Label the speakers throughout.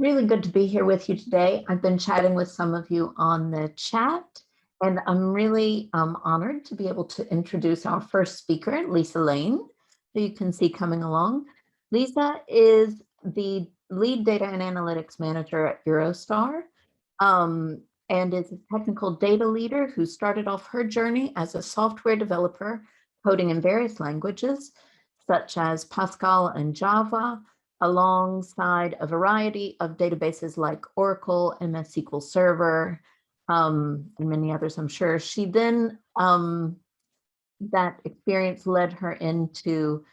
Speaker 1: Really good to be here with you today. I've been chatting with some of you on the chat, and I'm really honored to be able to introduce our first speaker, Layne, who you can see coming along. Liza is the lead data and analytics manager at Eurostar, and is a technical data leader who started off her journey as a software developer, coding in various languages, such as Pascal and Java, alongside a variety of databases like Oracle, MS SQL Server, and many others, I'm sure. She then, that experience led her into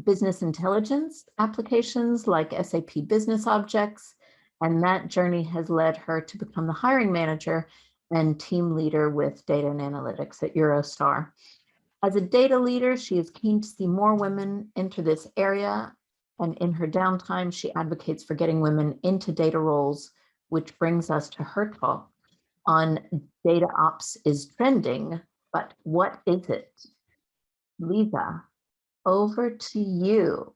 Speaker 1: business intelligence applications like SAP Business Objects, and that journey has led her to become the hiring manager and team leader with data and analytics at Eurostar. As a data leader, she is keen to see more women enter this area, and in her downtime, she advocates for getting women into data roles, which brings us to her talk on DataOps is trending, but what is it? Liza, over to you.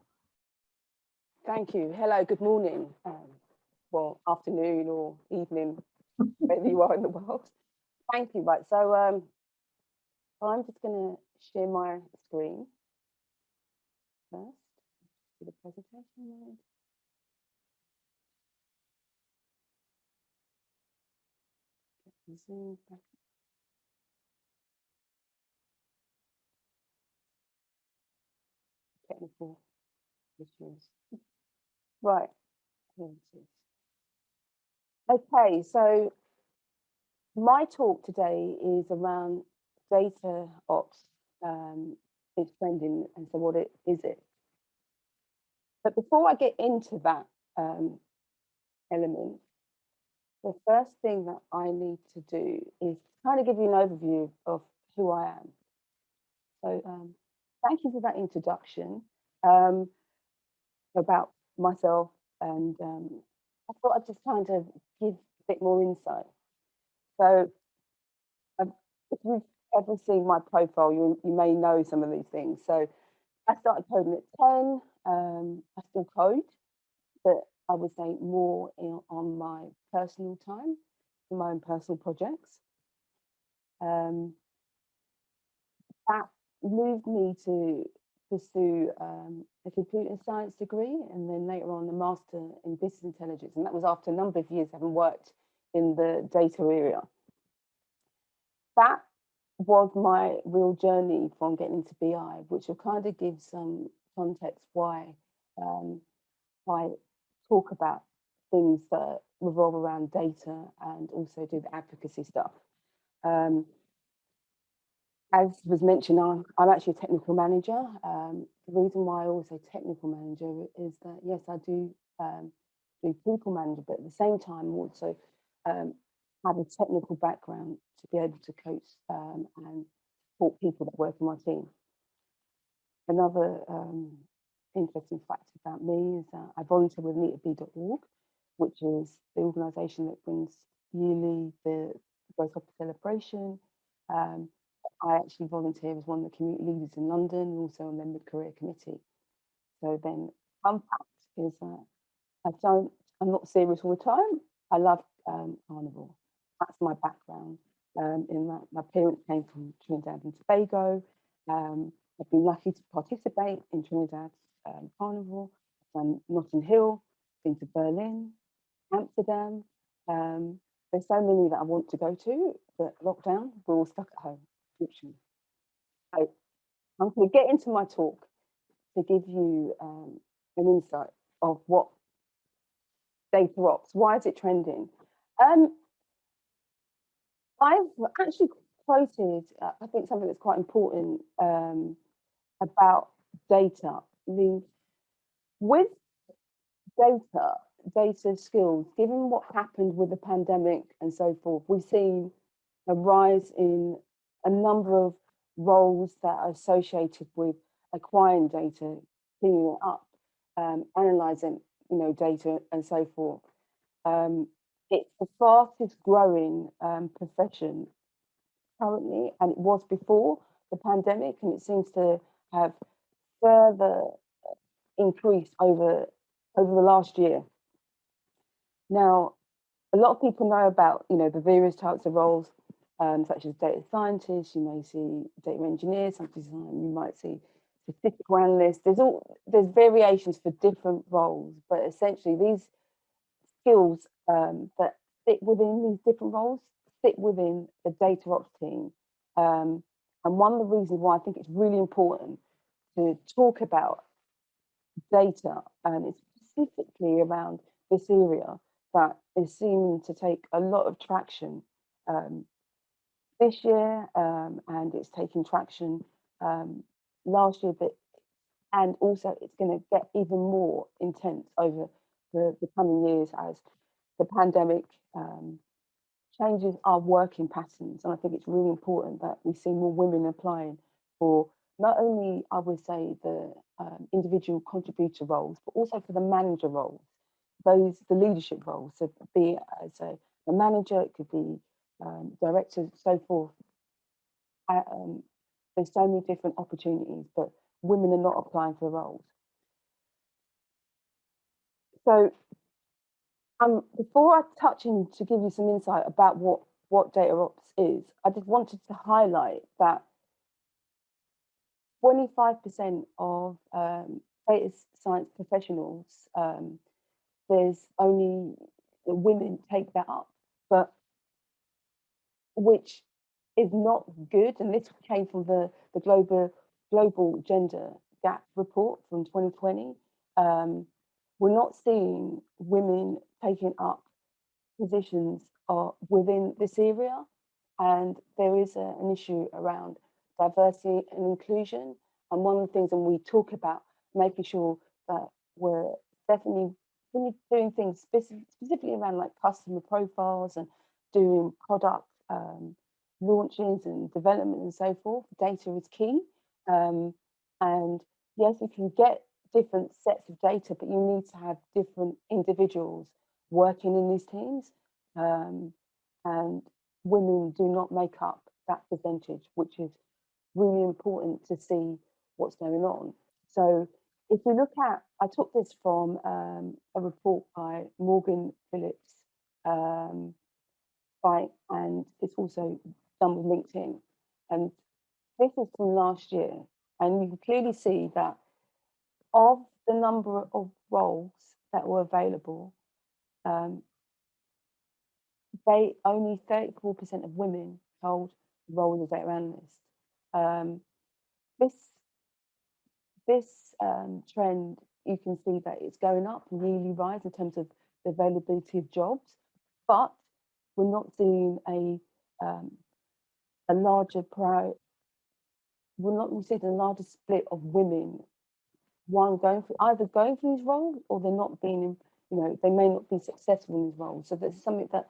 Speaker 2: Thank you. Hello, good morning. Well, afternoon or evening, wherever you are in the world. Thank you. Right, so I'm just going to share my screen first. Do the presentation mode. Zoom back. Technical issues. Right. Okay, so my talk today is around DataOps. It's trending, and so what is it? But before I get into that element, the first thing that I need to do is kind of give you an overview of who I am. So thank you for that introduction about myself, and I thought I'd just kind of give a bit more insight. So if you've ever seen my profile, you may know some of these things. So I started coding at 10. I still code, but I would say more on my personal time, for my own personal projects. That moved me to pursue a computer science degree, and then later on a master in business intelligence. And that was after a number of years having worked in the data area. That was my real journey from getting into BI, which will kind of give some context why I talk about things that revolve around data and also do the advocacy stuff. As was mentioned, I'm actually a technical manager. The reason why I always say technical manager is that, yes, I do people manager, but at the same time also have a technical background to be able to coach and support people that work in my team. Another interesting fact about me is that I volunteer with neatab.org, which is the organisation that brings yearly the Growth Hopper celebration. I actually volunteer as one of the community leaders in London, and also a member of the career committee. So then, fun fact is that I'm not serious all the time. I love carnival. That's my background. In that, my parents came from Trinidad and Tobago. I've been lucky to participate in Trinidad's carnival. I've done Notting Hill, been to Berlin, Amsterdam. There's so many that I want to go to, but lockdown, we're all stuck at home, fortunately. So I'm going to get into my talk to give you an insight of what DataOps, why is it trending? I've actually quoted, I think, something that's quite important about data. With data skills, given what happened with the pandemic and so forth, we've seen a rise in a number of roles that are associated with acquiring data, cleaning it up, analysing, data and so forth. It's the fastest growing profession currently, and it was before the pandemic, and it seems to have further increased over the last year. Now, a lot of people know about, the various types of roles, such as data scientists. You may see data engineers. Sometimes you might see statistical analysts. There's variations for different roles, but essentially these skills that fit within these different roles fit within the DataOps team. And one of the reasons why I think it's really important to talk about data, and it's specifically around this area that is seeming to take a lot of traction this year, and it's taking traction last year, and also it's going to get even more intense over the coming years as the pandemic changes our working patterns. And I think it's really important that we see more women applying for not only, I would say, the individual contributor roles, but also for the manager roles, the leadership roles. So be it as a manager, it could be director, so forth. There's so many different opportunities, but women are not applying for the roles. So before I touch in to give you some insight about what DataOps is, I just wanted to highlight that 25% of data science professionals, there's only women take that up, but which is not good. And this came from the global gender gap report from 2020. We're not seeing women taking up positions within this area, and there is an issue around diversity and inclusion. And one of the things, and we talk about making sure that we're definitely, when you're doing things specifically around like customer profiles and doing product launches and development and so forth, data is key. And yes, you can get different sets of data, but you need to have different individuals working in these teams. And women do not make up that percentage, which is really important to see what's going on. So if we look at, I took this from a report by Morgan Phillips, and it's also done with LinkedIn. And this is from last year. And you can clearly see that of the number of roles that were available, only 34% of women held the role as a data analyst. This trend, you can see that it's going up, really rise in terms of the availability of jobs, but we're not seeing a larger we're not seeing a larger split of women, either going for these roles, or they're not being, they may not be successful in these roles. So this is something that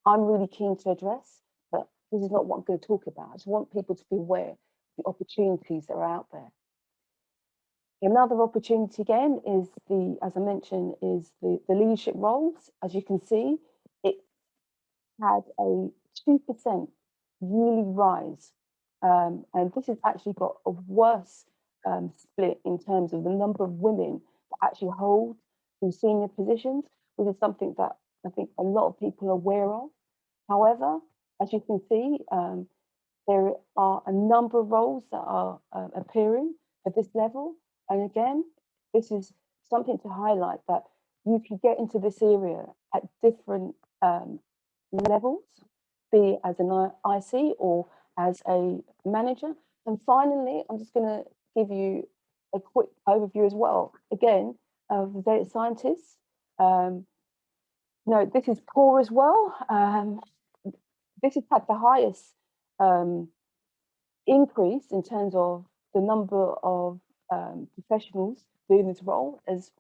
Speaker 2: I'm really keen to address, but this is not what I'm going to talk about. I just want people to be aware of the opportunities that are out there. Another opportunity again is as I mentioned, is the leadership roles. As you can see, it had a 2% yearly rise. And this has actually got a worse split in terms of the number of women that actually hold these senior positions, which is something that I think a lot of people are aware of. However, as you can see, there are a number of roles that are appearing at this level. And again, this is something to highlight, that you can get into this area at different levels, be it as an IC or as a manager. And finally, I'm just going to give you a quick overview as well, again, of the data scientists. No, this is poor as well. This has had the highest increase in terms of the number of professionals doing this role has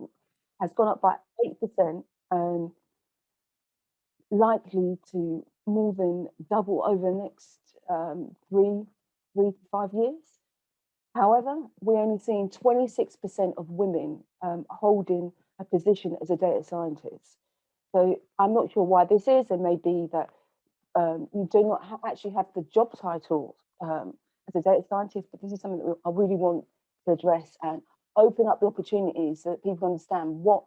Speaker 2: gone up by 8%, and likely to more than double over the next 3 to 5 years. However, we're only seeing 26% of women holding a position as a data scientist. So I'm not sure why this is. It may be that you do not actually have the job title as a data scientist, but this is something that I really want to address and open up the opportunities so that people understand what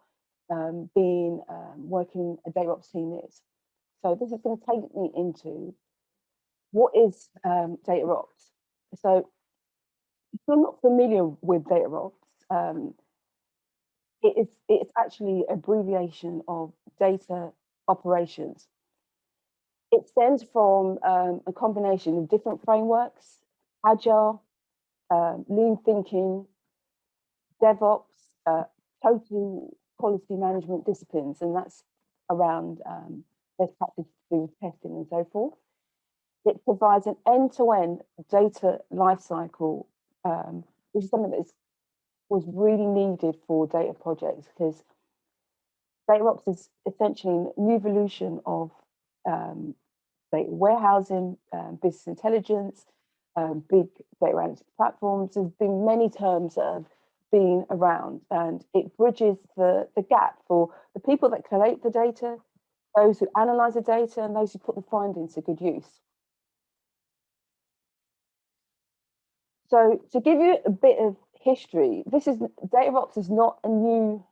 Speaker 2: working a DataOps team is. So this is going to take me into what is DataOps. So if you're not familiar with DataOps, it's actually an abbreviation of data operations. It stems from a combination of different frameworks: Agile, Lean thinking, DevOps, total quality management disciplines, and that's around best practice to do with testing and so forth. It provides an end-to-end data lifecycle, which is something that was really needed for data projects, because DataOps is essentially a new evolution of data warehousing, business intelligence, big data analytics platforms. There's been many terms that have been around, and it bridges the gap for the people that collate the data, those who analyze the data, and those who put the findings to good use. So to give you a bit of history, DataOps is not a new,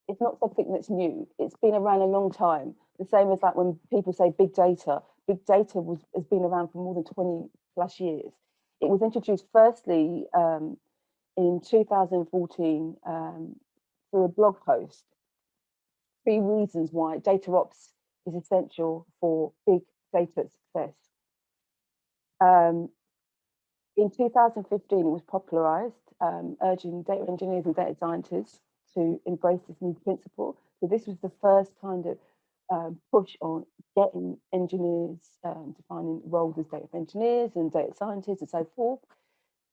Speaker 2: it's not something that's new. It's been around a long time. The same as like when people say big data has been around for more than 20 plus years. It was introduced firstly in 2014 through a blog post. 3 reasons why DataOps is essential for big data success. In 2015, it was popularized, urging data engineers and data scientists to embrace this new principle. So this was the first kind of push on getting engineers defining roles as data engineers and data scientists and so forth.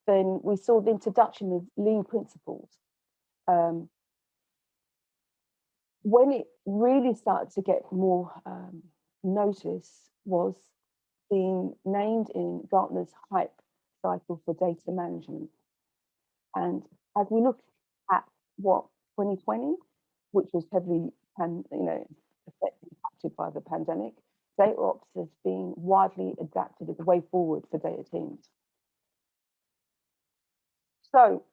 Speaker 2: Then we saw the introduction of lean principles. When it really started to get more notice was being named in Gartner's hype cycle for data management. And as we look at what 2020, which was heavily impacted by the pandemic, DataOps has been widely adapted as a way forward for data teams. So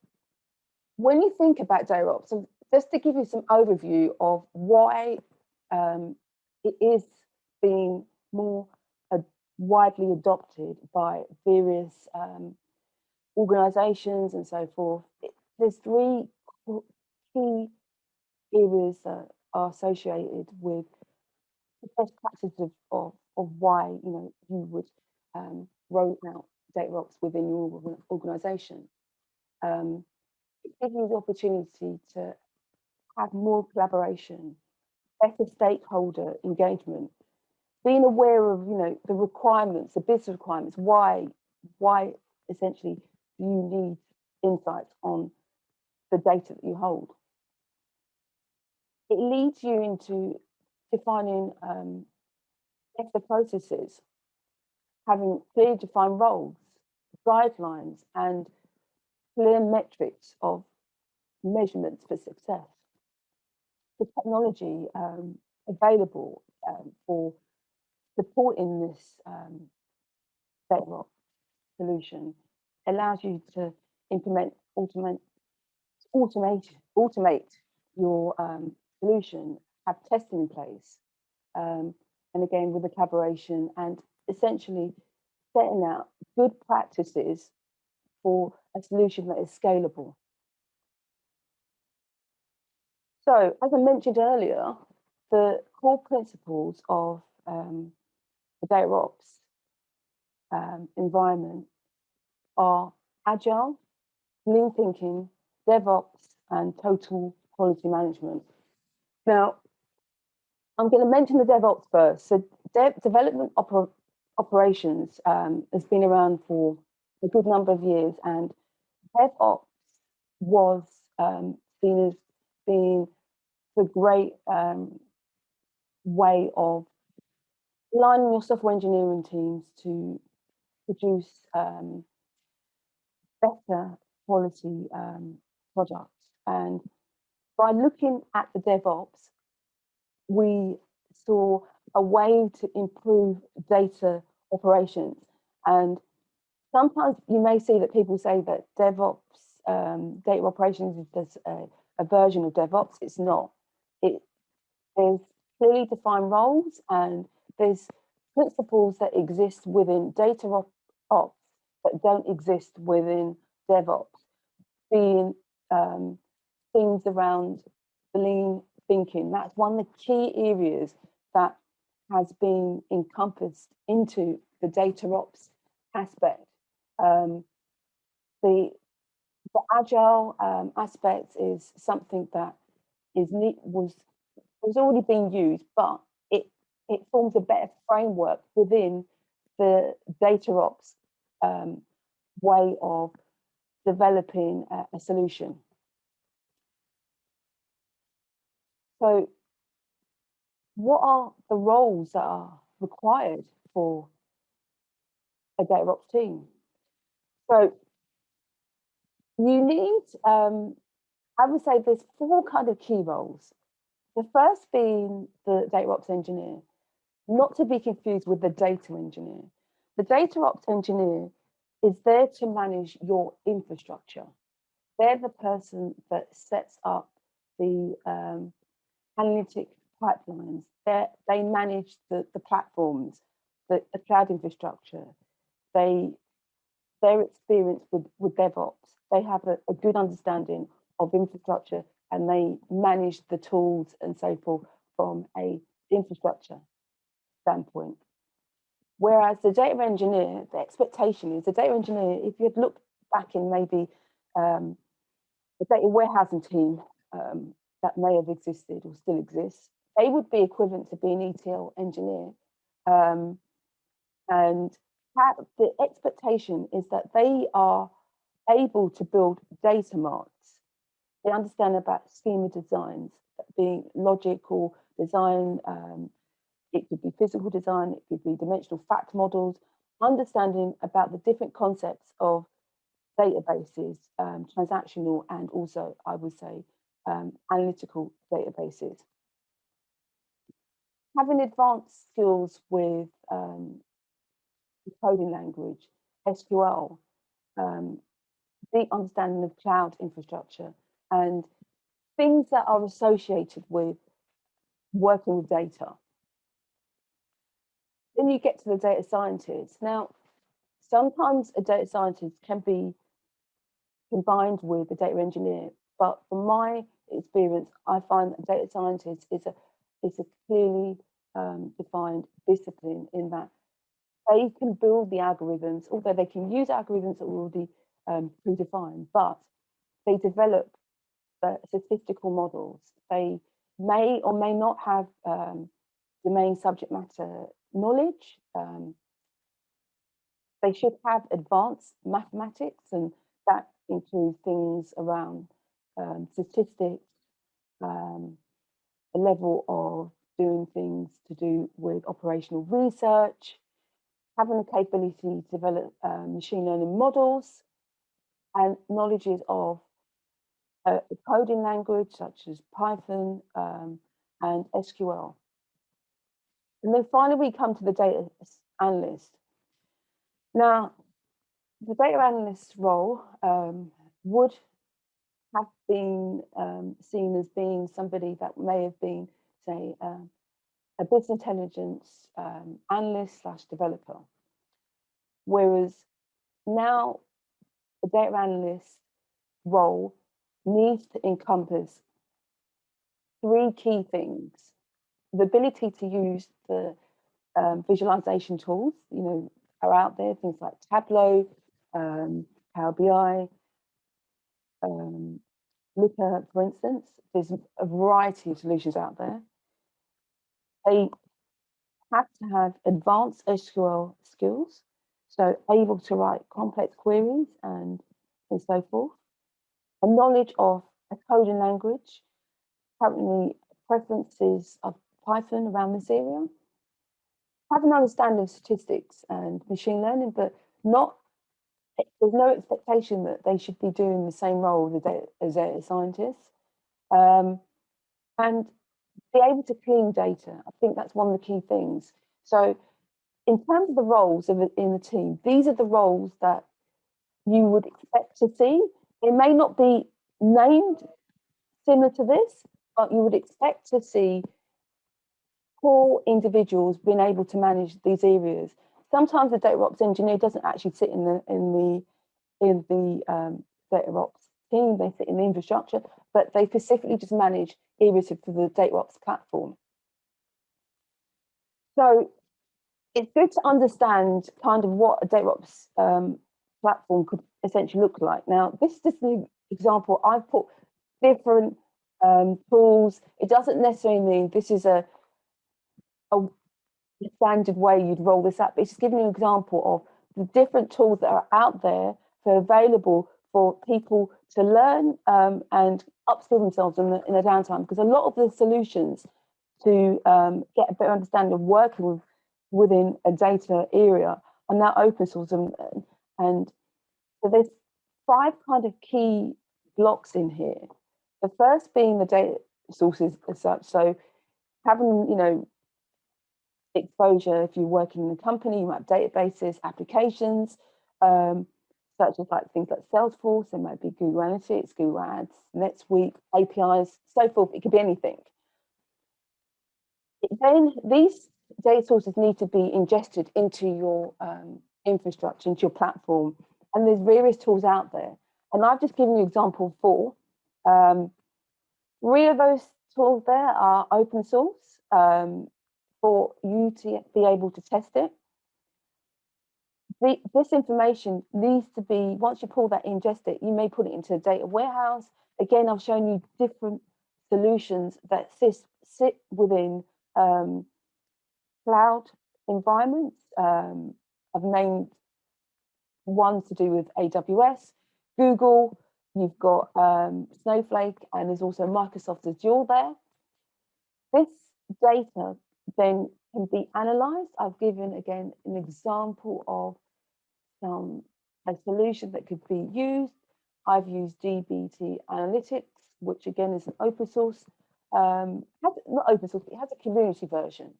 Speaker 2: when you think about DataOps, so just to give you some overview of why it is being more widely adopted by various organizations and so forth, there's 3 key areas that are associated with the best practices of why you would roll out DataOps within your organization. It gives you the opportunity to have more collaboration, better stakeholder engagement, being aware of the requirements, the business requirements, why essentially do you need insights on the data that you hold. It leads you into defining better processes, having clearly defined roles, guidelines, and clear metrics of measurements for success. The technology available for supporting this DataOps solution allows you to automate your solution, have testing in place, and again with the collaboration and essentially setting out good practices for a solution that is scalable. So, as I mentioned earlier, the core principles of the DataOps environment are Agile, Lean thinking, DevOps, and total quality management. Now, I'm going to mention the DevOps first. So, development operations has been around for a good number of years, and DevOps was seen as being the great way of aligning your software engineering teams to produce better quality products. And by looking at the DevOps, we saw a way to improve data operations. And sometimes you may see that people say that DevOps, data operations is just a a version of DevOps. It's not. There's clearly defined roles, and there's principles that exist within DataOps that don't exist within DevOps, being things around the lean thinking. That's one of the key areas that has been encompassed into the DataOps aspect. The agile aspect is something that was already being used, but it forms a better framework within the DataOps way of developing a solution. So what are the roles that are required for a DataOps team? So you need, I would say there's 4 kind of key roles. The first being the DataOps engineer, not to be confused with the data engineer. The DataOps engineer is there to manage your infrastructure. They're the person that sets up the analytic pipelines. They manage the platforms, the cloud infrastructure. Their experience with DevOps. They have a good understanding of infrastructure, and they manage the tools and so forth from a infrastructure standpoint. Whereas the data engineer, the expectation is the data engineer, if you'd look back in maybe the data warehousing team that may have existed or still exists, they would be equivalent to being an ETL engineer. And the expectation is that they are able to build data marts. They understand about schema designs, being logical design. It could be physical design, it could be dimensional fact models, understanding about the different concepts of databases, transactional, and also, I would say, analytical databases. Having advanced skills with coding language, SQL, deep understanding of cloud infrastructure, and things that are associated with working with data. Then you get to the data scientist. Now, sometimes a data scientist can be combined with a data engineer, but from my experience, I find that data scientist is a clearly defined discipline in that they can build the algorithms, although they can use algorithms that are already predefined, but they develop statistical models. They may or may not have domain subject matter knowledge. They should have advanced mathematics, and that includes things around statistics, a level of doing things to do with operational research, having the capability to develop machine learning models, and knowledges of a coding language such as Python and SQL. And then finally, we come to the data analyst. Now, the data analyst role would have been seen as being somebody that may have been, say, a business intelligence analyst / developer. Whereas now the data analyst role needs to encompass 3 key things. The ability to use the visualization tools, are out there, things like Tableau, Power BI, Looker, for instance. There's a variety of solutions out there. They have to have advanced SQL skills, so able to write complex queries and so forth. A knowledge of a coding language, currently preferences of Python around this area. Have an understanding of statistics and machine learning, but there's no expectation that they should be doing the same role as data scientists. And be able to clean data. I think that's one of the key things. So in terms of the roles in the team, these are the roles that you would expect to see. It may not be named similar to this, but you would expect to see core individuals being able to manage these areas. Sometimes the DataOps engineer doesn't actually sit in the DataOps team, they sit in the infrastructure, but they specifically just manage areas for the DataOps platform. So it's good to understand kind of what a DataOps platform could essentially look like. Now, this is just an example. I've put different tools. It doesn't necessarily mean this is a standard way you'd roll this up. It's just giving you an example of the different tools that are out there available for people to learn and upskill themselves in the downtime, because a lot of the solutions to get a better understanding of working within a data area are now open source, and so there's 5 kind of key blocks in here. The first being the data sources as such. So having, you know, exposure, if you're working in a company, you might have databases, applications, such as like things like Salesforce, there might be Google Analytics, Google Ads, NetSuite, APIs, so forth. It could be anything. Then these data sources need to be ingested into your infrastructure, into your platform, and there's various tools out there. And I've just given you an example of 4. 3 of those tools there are open source for you to be able to test it. This information needs to be, once you pull that, ingest it, you may put it into a data warehouse. Again, I've shown you different solutions that sit within cloud environments. I've named ones to do with AWS, Google, you've got Snowflake, and there's also Microsoft Azure there. This data then can be analyzed. I've given, again, an example of a solution that could be used. I've used DBT Analytics, which again is an open source, not open source, but it has a community version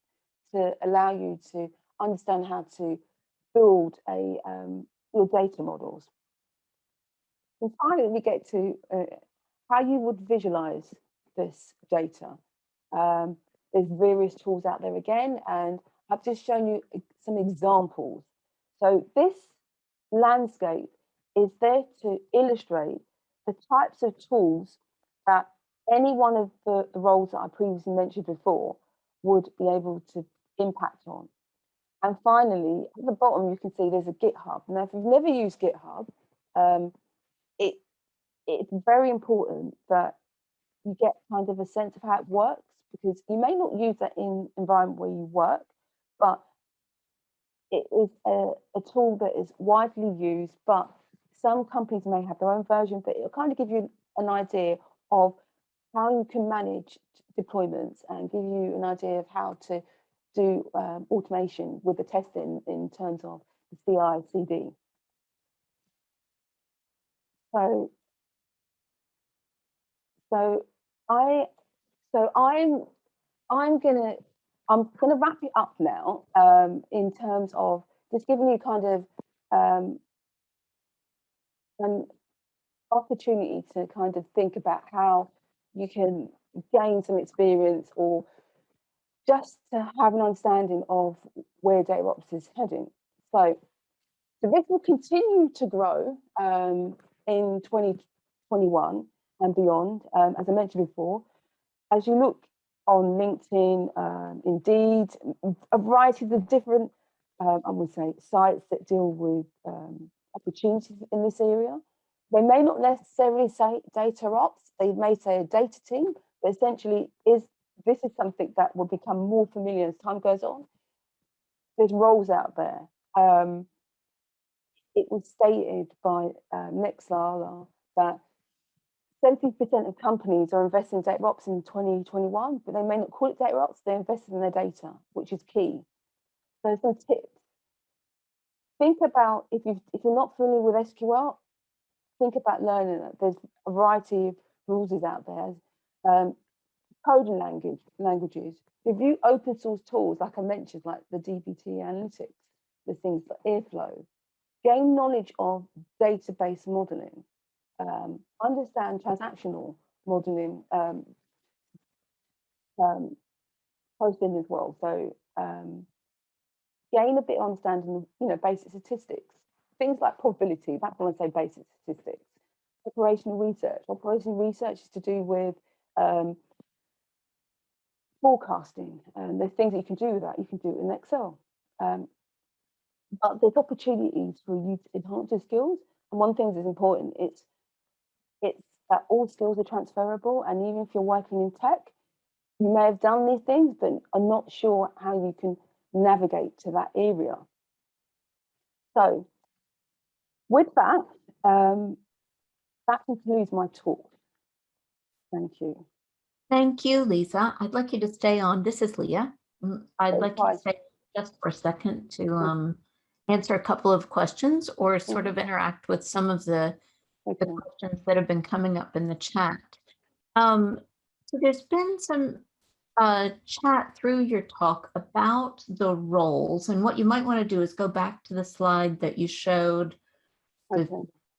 Speaker 2: to allow you to understand how to build your data models. And finally, we get to how you would visualize this data. There's various tools out there again, and I've just shown you some examples. So this landscape is there to illustrate the types of tools that any one of the roles that I previously mentioned before would be able to impact on. And finally, at the bottom, you can see there's a GitHub. Now, if you've never used GitHub, it's very important that you get kind of a sense of how it works, because you may not use that in environment where you work, but it is a tool that is widely used, but some companies may have their own version, but it'll kind of give you an idea of how you can manage deployments and give you an idea of how to do automation with the testing in terms of the CI/CD. I'm gonna wrap it up now in terms of just giving you kind of an opportunity to kind of think about how you can gain some experience, or just to have an understanding of where DataOps is heading. So this will continue to grow in 2021 and beyond. As I mentioned before, as you look on LinkedIn, Indeed, a variety of different, I would say, sites that deal with opportunities in this area. They may not necessarily say DataOps, they may say a data team, but essentially this is something that will become more familiar as time goes on. There's roles out there. It was stated by Nexala that 70% of companies are investing in DataOps in 2021, but they may not call it DataOps, they're invested in their data, which is key. So some tips. Think about, if you're not familiar with SQL, think about learning it. There's a variety of rules out there. Coding languages. Review open source tools, like I mentioned, like the DBT Analytics, the things like Airflow. Gain knowledge of database modeling. Understand transactional modeling processing as well. So gain a bit of understanding of, you know, basic statistics, things like probability. That's when I say basic statistics. Operational research. Operational research is to do with forecasting, and there's things that you can do with that. You can do it in Excel. But there's opportunities for you to enhance your skills. And one thing that's important, it's that all skills are transferable. And even if you're working in tech, you may have done these things, but are not sure how you can navigate to that area. So with that, that concludes my talk. Thank you.
Speaker 1: Thank you, Lisa. I'd like you to stay on. This is Leah. I'd like you to stay just for a second to answer a couple of questions or sort of interact with some of the questions that have been coming up in the chat. So there's been some chat through your talk about the roles, and what you might want to do is go back to the slide that you showed with,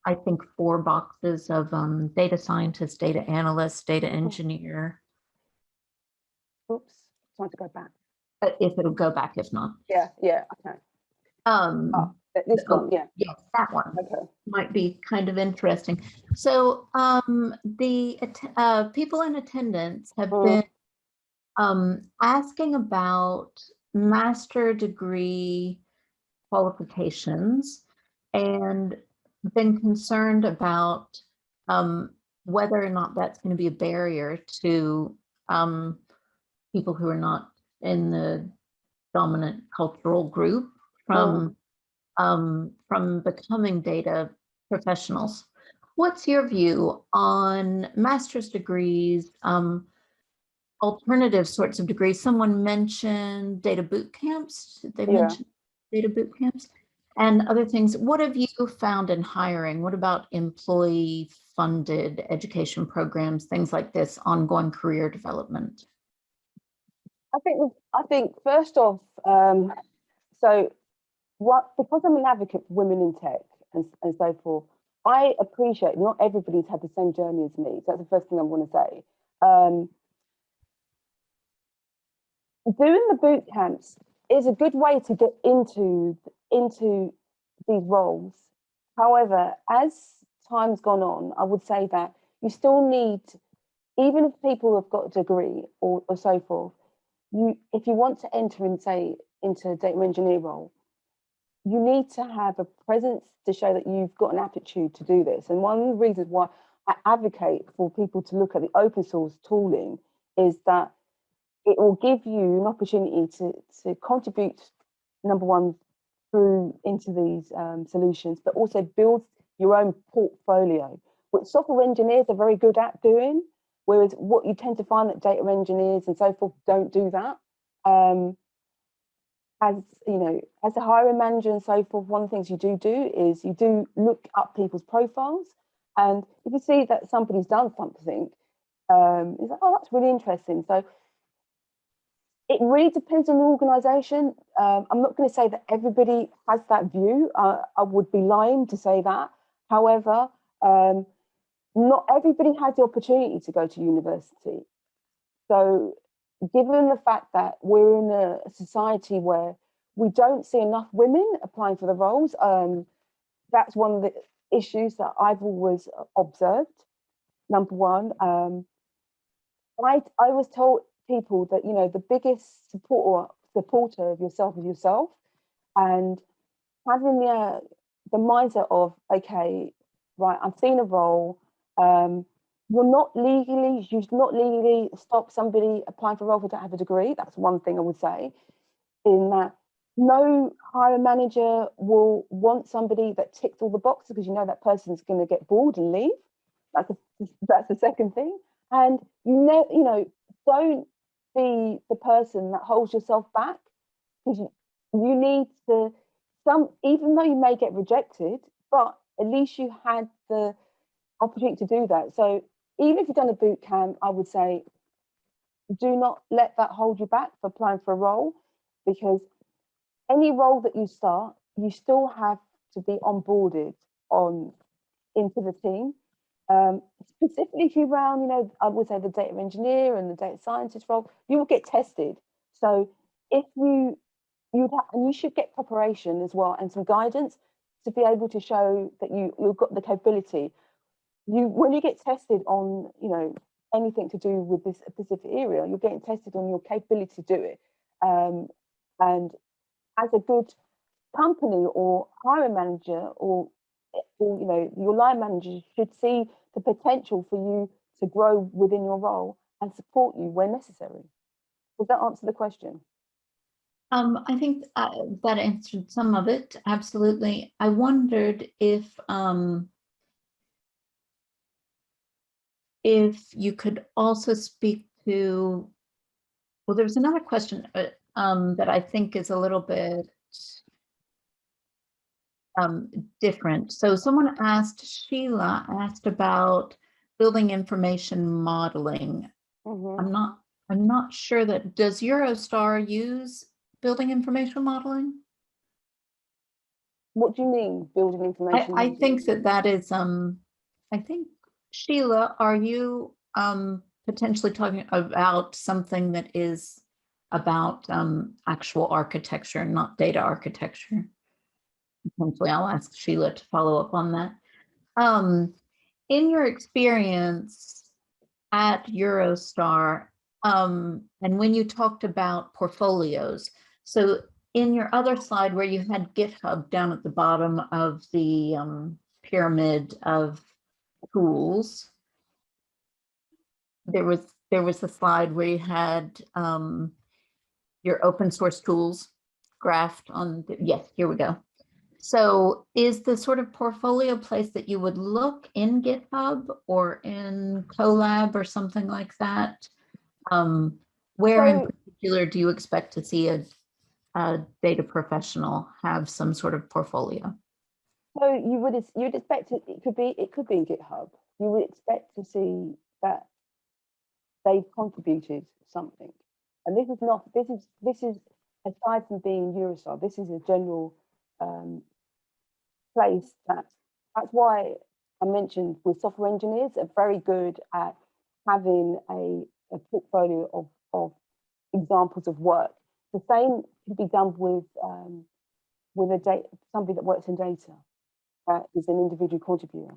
Speaker 1: I think, 4 boxes of data scientist, data analyst, data engineer.
Speaker 2: Oops, I want to go back.
Speaker 1: If it'll go back, if not.
Speaker 2: Yeah, okay. This one, yeah.
Speaker 1: Yes, that one.
Speaker 2: Okay.
Speaker 1: Might be kind of interesting. So the people in attendance have been asking about master degree qualifications and been concerned about whether or not that's going to be a barrier to people who are not in the dominant cultural group from becoming data professionals. What's your view on master's degrees, alternative sorts of degrees? Someone mentioned data boot camps. They mentioned data boot camps and other things. What have you found in hiring? What about employee funded education programs, things like this, ongoing career development?
Speaker 2: I think first off, so because I'm an advocate for women in tech and so forth, I appreciate not everybody's had the same journey as me. So that's the first thing I want to say. Doing the boot camps is a good way to get into these roles. However, as time's gone on, I would say that you still need, even if people have got a degree or so forth, if you want to enter in, say, into a data engineer role, you need to have a presence to show that you've got an aptitude to do this. And one of the reasons why I advocate for people to look at the open source tooling is that it will give you an opportunity to contribute, number one, through into these solutions, but also build your own portfolio, which software engineers are very good at doing, whereas what you tend to find that data engineers and so forth don't do that. As you know, as a hiring manager and so forth, one of the things you do is you do look up people's profiles, and if you see that somebody's done something, it's like, oh, that's really interesting. So it really depends on the organisation. I'm not going to say that everybody has that view. I would be lying to say that. However, not everybody has the opportunity to go to university. So given the fact that we're in a society where we don't see enough women applying for the roles, that's one of the issues that I've always observed. Number one, I always told people that, you know, the biggest supporter of yourself is yourself, and having the mindset of, okay, right, I'm seeing a role. You should not legally stop somebody applying for a role who don't have a degree. That's one thing I would say, in that no hiring manager will want somebody that ticks all the boxes, because you know that person's going to get bored and leave. That's the second thing. And you know, don't be the person that holds yourself back, because you need to, even though you may get rejected, but at least you had the opportunity to do that. So even if you've done a boot camp, I would say do not let that hold you back for applying for a role, because any role that you start, you still have to be onboarded into the team. Specifically around, you know, I would say the data engineer and the data scientist role, you will get tested. So if and you should get preparation as well and some guidance to be able to show that you've got the capability. When you get tested on, you know, anything to do with this specific area, you're getting tested on your capability to do it. And as a good company or hiring manager or you know, your line manager should see the potential for you to grow within your role and support you where necessary. Does that answer the question?
Speaker 1: I think that answered some of it. Absolutely. I wondered if you could also speak to, well, there's another question that I think is a little bit different. So someone Sheila asked about building information modeling.
Speaker 2: Mm-hmm.
Speaker 1: I'm not sure that, does Eurostar use building information modeling?
Speaker 2: What do you mean building information?
Speaker 1: I think that is, I think, Sheila, are you potentially talking about something that is about actual architecture, not data architecture? Hopefully I'll ask Sheila to follow up on that. In your experience at Eurostar, and when you talked about portfolios, so in your other slide where you had GitHub down at the bottom of the pyramid of tools, there was a slide where you had your open source tools graphed on, yes, here we go. So is the sort of portfolio place that you would look in GitHub or in Colab or something like that? Where in particular do you expect to see a data professional have some sort of portfolio?
Speaker 2: So you'd expect it could be in GitHub. You would expect to see that they've contributed something. And this is aside from being Eurostar, this is a general place that's why I mentioned with software engineers are very good at having a portfolio of examples of work. The same can be done with somebody that works in data, that is an individual contributor.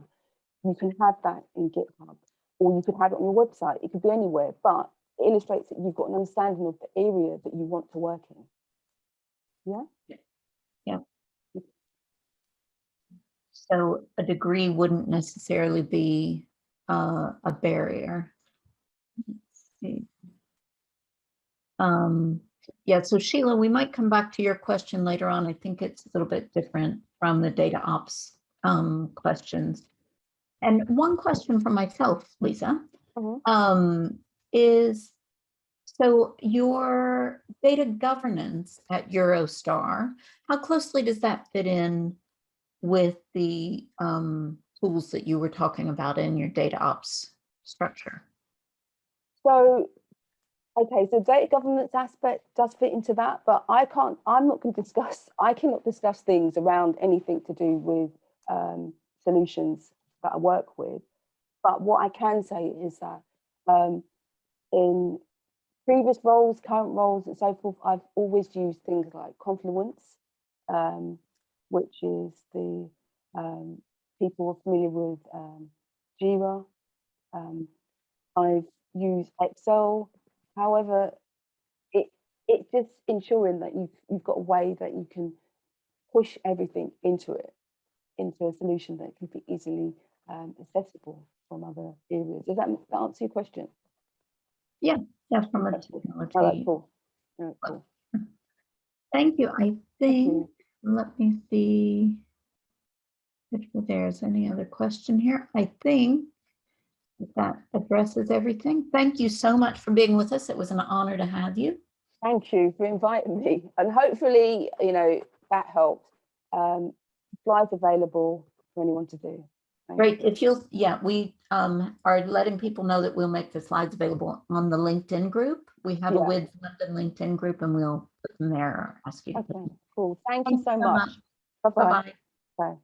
Speaker 2: You can have that in GitHub, or you could have it on your website. It could be anywhere, but it illustrates that you've got an understanding of the area that you want to work in. Yeah?
Speaker 1: Yeah. So a degree wouldn't necessarily be a barrier. Let's see. Yeah, so Sheila, we might come back to your question later on. I think it's a little bit different from the DataOps questions. And one question for myself, Lisa, is, so your data governance at Eurostar, how closely does that fit in with the tools that you were talking about in your DataOps structure?
Speaker 2: So, okay, so data governance aspect does fit into that, but I cannot discuss things around anything to do with solutions that I work with. But what I can say is that in previous roles, current roles, and so forth, I've always used things like Confluence, which is the people are familiar with Jira. I've used Excel. However, it's just ensuring that you've got a way that you can push everything into a solution that can be easily accessible from other areas. Does that answer your question?
Speaker 1: Yeah, from a technology.
Speaker 2: All right, cool. All right, cool.
Speaker 1: Thank you. I think, let me see if there's any other question here. I think that addresses everything. Thank you so much for being with us. It was an honor to have you.
Speaker 2: Thank you for inviting me. And hopefully, you know, that helped. Slides available for anyone to do.
Speaker 1: Great. If you'll, yeah, we are letting people know that we'll make the slides available on the LinkedIn group. We have a Webb LinkedIn group, and we'll put them there or ask you to put them.
Speaker 2: Cool. Thank you so much. Bye-bye. Bye.